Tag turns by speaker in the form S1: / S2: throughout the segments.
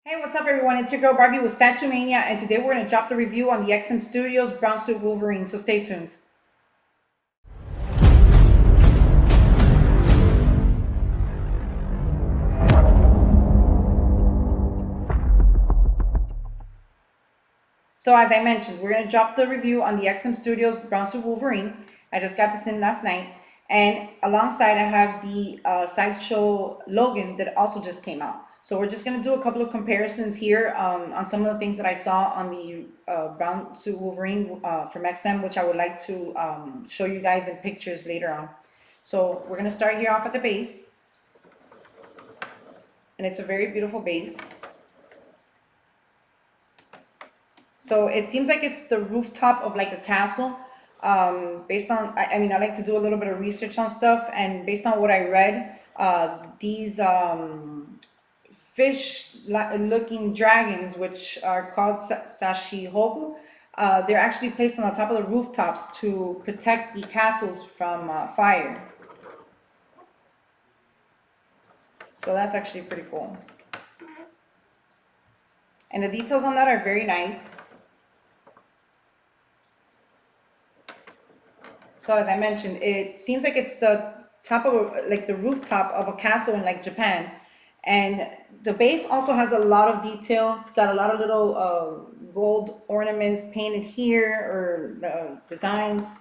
S1: Hey, what's up, everyone? It's your girl Barbie with Statue Mania, and today we're going to drop the review on the XM Studios Brown Suit Wolverine, so stay tuned. So as I mentioned, we're going to drop the review on the XM Studios Brown Suit Wolverine. I just got this in last night, and alongside I have the Sideshow Logan that also just came out. So we're just going to do a couple of comparisons here on some of the things that I saw on the Brown Suit Wolverine from XM, which I would like to show you guys in pictures later on. So we're going to start here off at the base, and it's a very beautiful base. So it seems like it's the rooftop of like a castle. Based on, I mean, I like to do a little bit of research on stuff, and based on what I read, these fish-looking dragons, which are called Sashihoku, they're actually placed on the top of the rooftops to protect the castles from fire. So that's actually pretty cool. And the details on that are very nice. So as I mentioned, it seems like it's the top of like the rooftop of a castle in like Japan. And the base also has a lot of detail. It's got a lot of little gold ornaments painted here, or designs.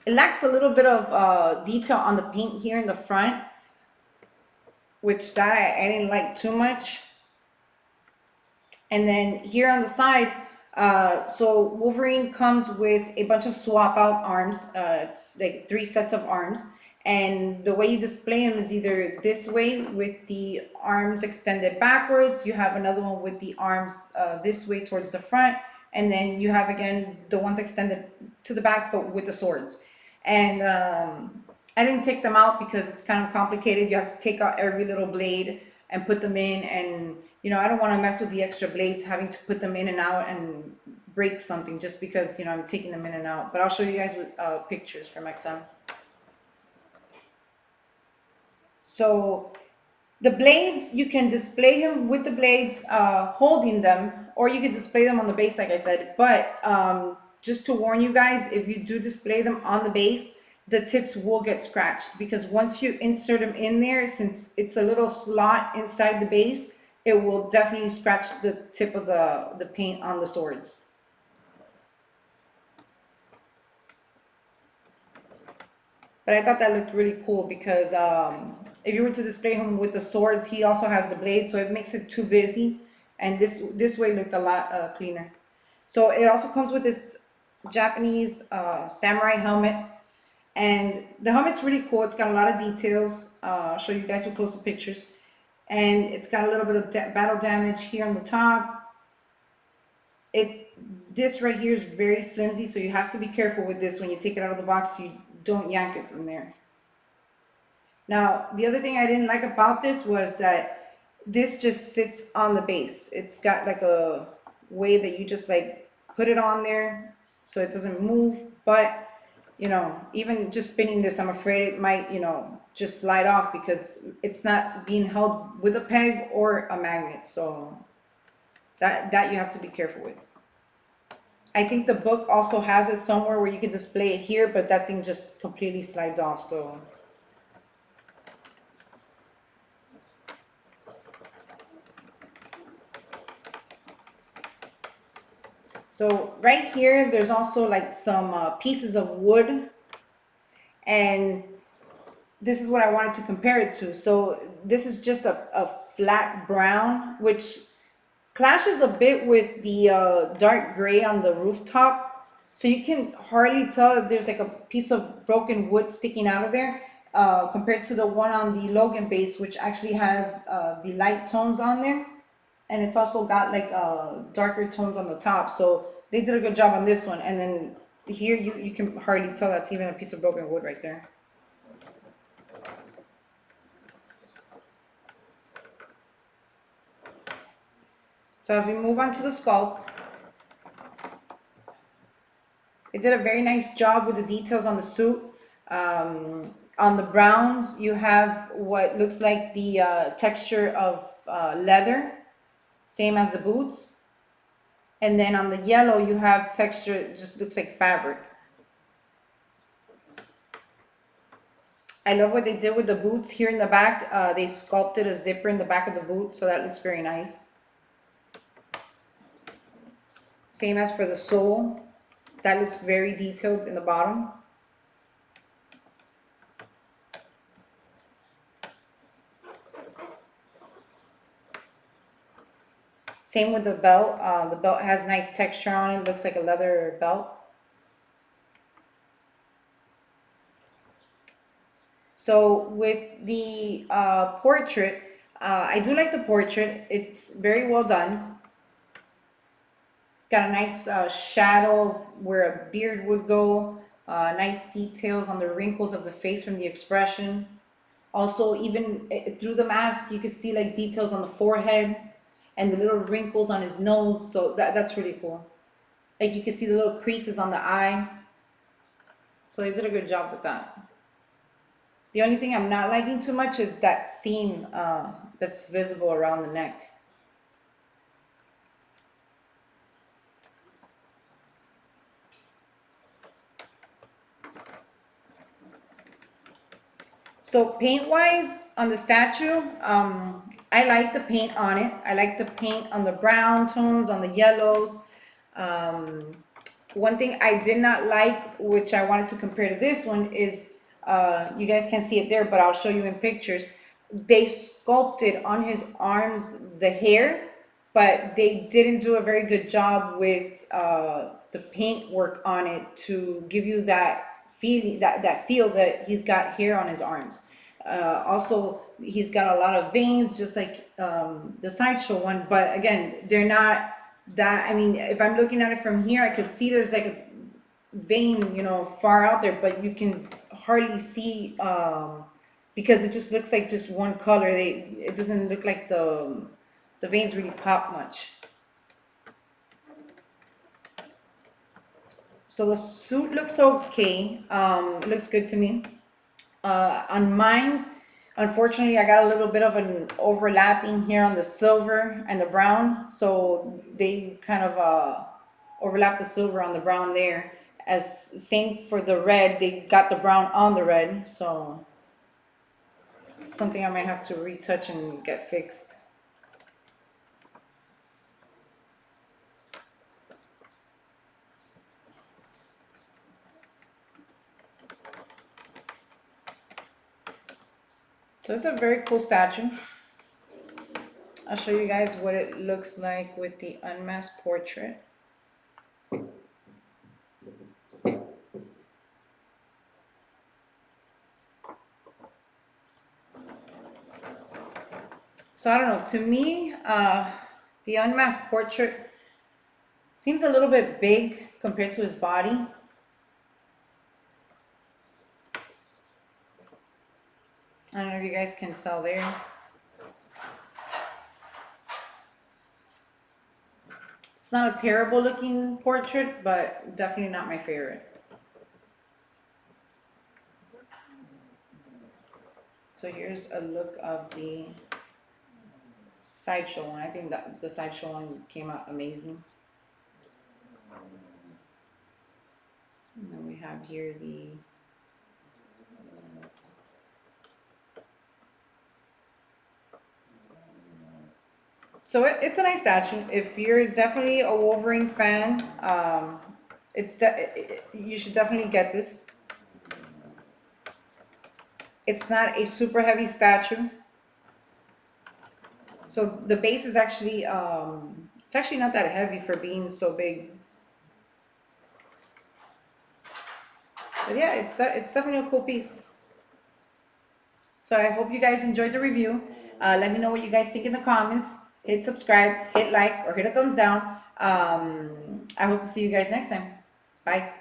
S1: It lacks a little bit of detail on the paint here in the front, which that I didn't like too much. And then here on the side, so Wolverine comes with a bunch of swap out arms. It's like 3 sets of arms. And the way you display them is either this way with the arms extended backwards. You have another one with the arms this way towards the front. And then you have, again, the ones extended to the back, but with the swords. And I didn't take them out because it's kind of complicated. You have to take out every little blade and put them in, and you know, I don't want to mess with the extra blades, having to put them in and out and break something just because, you know, I'm taking them in and out. But I'll show you guys with pictures from XM. So the blades, you can display them with the blades holding them, or you can display them on the base, like I said. But just to warn you guys, if you do display them on the base, the tips will get scratched, because once you insert them in there, since it's a little slot inside the base, it will definitely scratch the tip of the paint on the swords. But I thought that looked really cool because if you were to display him with the swords, he also has the blade, so it makes it too busy. And this way looked a lot cleaner. So it also comes with this Japanese samurai helmet. And the helmet's really cool. It's got a lot of details. I'll show you guys with closer pictures. And it's got a little bit of battle damage here on the top. This right here is very flimsy, so you have to be careful with this when you take it out of the box. You don't yank it from there. Now, the other thing I didn't like about this was that this just sits on the base. It's got like a way that you just like put it on there so it doesn't move. But you know, even just spinning this, I'm afraid it might, you know, just slide off because it's not being held with a peg or a magnet. So that you have to be careful with. I think the book also has it somewhere where you can display it here, but that thing just completely slides off. So right here, there's also like some pieces of wood, and this is what I wanted to compare it to. So this is just a flat brown, which clashes a bit with the dark gray on the rooftop. So you can hardly tell that there's like a piece of broken wood sticking out of there compared to the one on the Logan base, which actually has the light tones on there. And it's also got like darker tones on the top. So they did a good job on this one. And then here you can hardly tell that's even a piece of broken wood right there. So as we move on to the sculpt, it did a very nice job with the details on the suit. On the browns, you have what looks like the texture of leather, same as the boots. And then on the yellow, you have texture, it just looks like fabric. I love what they did with the boots here in the back. They sculpted a zipper in the back of the boot, so that looks very nice. Same as for the sole. That looks very detailed in the bottom. Same with the belt. The belt has nice texture on it. Looks like a leather belt. So with the portrait, I do like the portrait. It's very well done. It's got a nice shadow where a beard would go. Nice details on the wrinkles of the face from the expression. Also, even through the mask, you could see like details on the forehead and the little wrinkles on his nose. So that's really cool. Like you can see the little creases on the eye. So they did a good job with that. The only thing I'm not liking too much is that seam that's visible around the neck. So paint-wise on the statue, I like the paint on it. I like the paint on the brown tones, on the yellows. One thing I did not like, which I wanted to compare to this one, is you guys can't see it there, but I'll show you in pictures. They sculpted on his arms the hair, but they didn't do a very good job with the paint work on it to give you that feeling, that feel that he's got hair on his arms. Also, he's got a lot of veins, just like the sideshow one. But again, they're not that. I mean, if I'm looking at it from here, I could see there's like a vein, far out there, but you can hardly see because it just looks like just one color. It doesn't look like the veins really pop much. So the suit looks okay. It looks good to me. On mine, unfortunately, I got a little bit of an overlapping here on the silver and the brown. So they kind of overlap the silver on the brown there. As same for the red, they got the brown on the red. So something I might have to retouch and get fixed. So it's a very cool statue. I'll show you guys what it looks like with the unmasked portrait. So I don't know, to me, the unmasked portrait seems a little bit big compared to his body. I don't know if you guys can tell there. It's not a terrible looking portrait, but definitely not my favorite. So here's a look of the sideshow one. I think that the sideshow one came out amazing. And then we have here the so it's a nice statue. If you're definitely a Wolverine fan, you should definitely get this. It's not a super heavy statue. So the base is actually it's actually not that heavy for being so big. But yeah, it's definitely a cool piece. So I hope you guys enjoyed the review. Let me know what you guys think in the comments. Hit subscribe, hit like, or hit a thumbs down. I hope to see you guys next time. Bye.